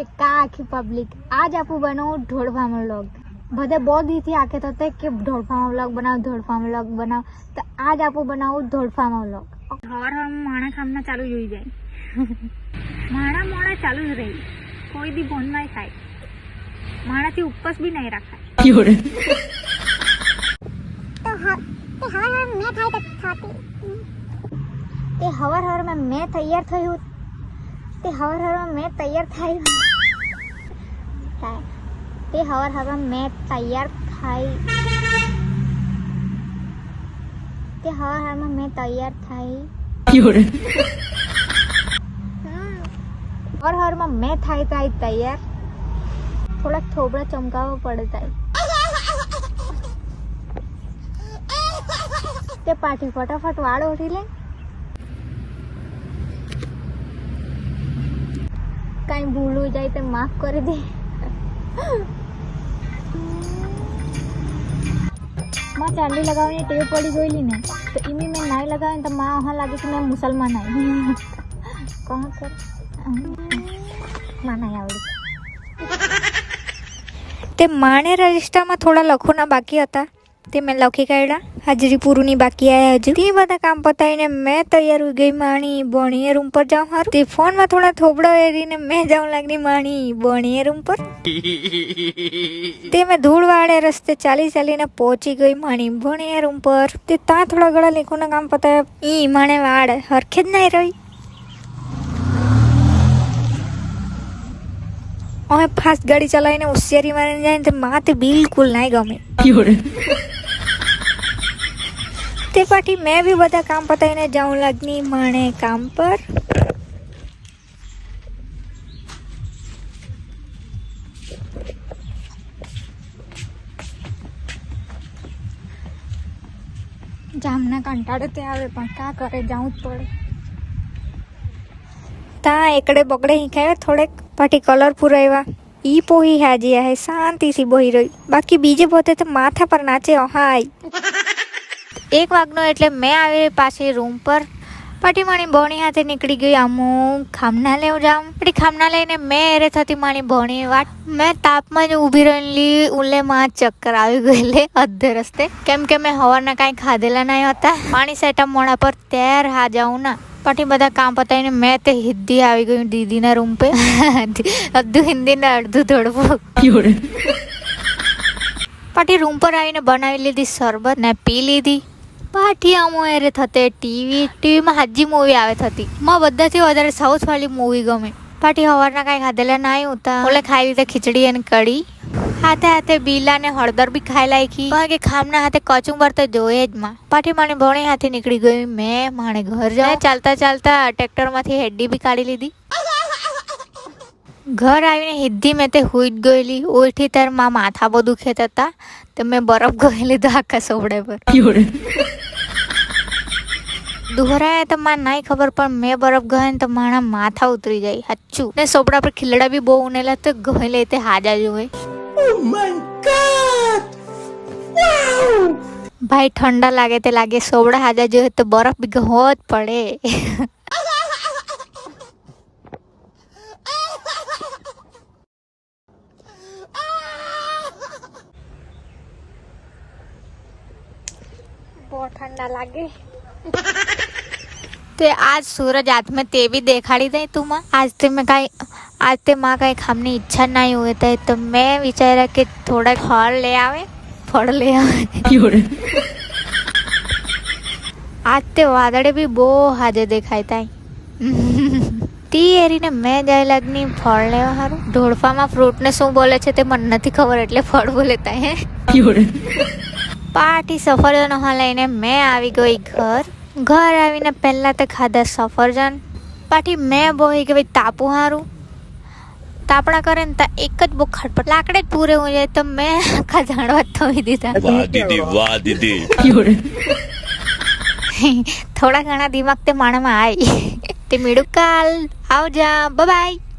તે કા આખી પબ્લિક આજ આપું બનાવું ઢોળફામાં વ્લોગ બધે બહુ દીથી આખે થતે કે ઢોળફામાં વ્લોગ બનાવ તો આજ આપું બનાવું ઢોળફામાં વ્લોગ હવાર માણા ખામના ચાલુ જોઈ જાય માણા મોણા ચાલુ જ રહી કોઈ દી બોન નહીં થાય માણાથી ઉપવાસ બી નહીં રાખાય તે હવાર માં મેં તૈયાર થયું તે હવાર મેં તૈયાર થયું તે હવાર મેં તૈયાર થઈ તે હવારમાં મેં તૈયાર થઈ હવારમાં મેં થાય તૈયાર થોડાક થોબડા ચમકાવવા પડે થાય તે પાટી ફટાફટ વાળ ઓઢી લે કઈ ભૂલું જાય તો માફ કરી દે માં ચાંદી લગાવવાની ટેવ પડી ગયેલી ને તો એમી મેં નાઈ લગાવી તો માં વहाँ लागे कि मैं मुसलमान आई कहाँ कर માં નહીં આવડી તે માણે રજિસ્ટરમાં થોડા લખોના બાકી હતા તે મેં લખી કાઢ્યા હાજરી પૂરુંની બાકી આવ્યા હજુ તે બધા કામ પતાવીને મેં તૈયાર હોઈ ગઈ માણી બણીએ રૂમ પર જાઉં હારું તે ફોનમાં થોડા થોબડા એરીને મેં જાઉં લાગી માણી બણીએ રૂમ પર તે મેં ધૂળ વાળે રસ્તે ચાલીને પહોંચી ગઈ માણી બણીએ રૂમ પર તે ત્યાં થોડા ઘણા લેખોના કામ પતાવ્યા ઈ માણે વાળ હરખે જ નહીં રહી હવે ફાસ્ટ ગાડી ચલાવીને હોશિયારી મારીને જાય ને તે માથે બિલકુલ નહીં ગમે તે પાછી મેં બી બધા કામ પતાવીને જાઉં લાગની માણે કામ પર જામના કંટાળે તે આવે પણ કા કરે જાવું જ પડે તા એકડે બકડે હિંખાયો થોડેક પાટી કલર પુરાવ્યા ઈ પોહી હાજી હે શાંતિથી બોહી રહી બાકી બીજે પોતે તો માથા પર નાચે હાય 1 વાગનો એટલે મેં આવી પાછી રૂમ પર પાટી માણી ભણી હાથે નીકળી ગઈ અમુક ખામના લેવું જામ પછી ખામના લઈને મેં એરે થતી માણી ભણી વાટ મેં તાપમાં જ ઊભી રહેલી ઉલેમાં ચક્કર આવી ગયેલે અડધે રસ્તે કેમ કે મેં હવારના કાંઈ ખાધેલા નહીં હતા પાણી સેટા મોડા પર ત્યાર હા જાઉં ના પછી બધા કામ પતાવીને મેં તે હિન્દી આવી ગયું દીદીના રૂમ પે અડધું હિન્દી ને અડધું થોડું પછી રૂમ પર આવીને બનાવી લીધી શરબત ને પી લીધી પાછી આમો એરે થતે ટીવીમાં હાજી મૂવી આવે થતી માં બધાથી વધારે સાઉથ વાળી મૂવી ગમે પાછી હવારના કાંઈ ખાધેલા નહીં હોતા ઓલે ખાઈ લીધા ખીચડી અને કઢી હાથે હાથે બીલા ને હળદર બી ખાઈ લાયકી કારણ કે ખામના હાથે કચુંબર તો જોઈએ જ માં પાછી મને ભણી હાથે નીકળી ગઈ મેં માણે ઘર જાય ચાલતા ટ્રેક્ટરમાંથી હેડી બી કાઢી લીધી ઘર આવીને હિદ્દી મેં તે હુઈ જ ગયેલી ઉઠી તાર માં માથા બહુ દુખેત હતા તો મેં બરફ ગઈ લીધો આખા સોબડે પર દોહરાય તો માં નહીં ખબર પણ મેં બરફ ગયે ને તો મારા માથા ઉતરી જાય સાચું ને સોપડા પર ખીલડા બી બહુ ઉનેલા તો ગઈ લે તે હાજા જોવે ભાઈ ઠંડા લાગે તે લાગે સોબડા હાજા જોવે તો બરફ બી ગહો જ પડે बहुत ठंडा लागे ते आज सूरज हाथ में ते भी देखाड़ी दे तुम आज ते माँ कहीं खाने इच्छा नहीं हुए थे तो मैं विचारा कि थोड़ा फल ले आवे आज ते वादड़े भी बो हाजे देखाई था ती एरी ने मैं जाए लगनी फल ले हारू ढोलफा में फ्रूट ने शू बोले छे ते मन नहीं खबर એટલે ફળ બોલેતા હે પાટી સફરજન લઈને મેં આવી ગઈ ઘર આવીને પહેલા તો ખાધા સફરજન પાટી મેં બોહી ગઈ તાપુ હારું તાપણા કરે ને એક જ બહુ ખટપટ લાકડે જ પૂરે હું જાય તો મેં આખા ઝાડવા થોડી દીધા વાહ દીદી થોડા ઘણા દિમાગ તે માણામાં આવી તે મીડું કાલ આવજા બાય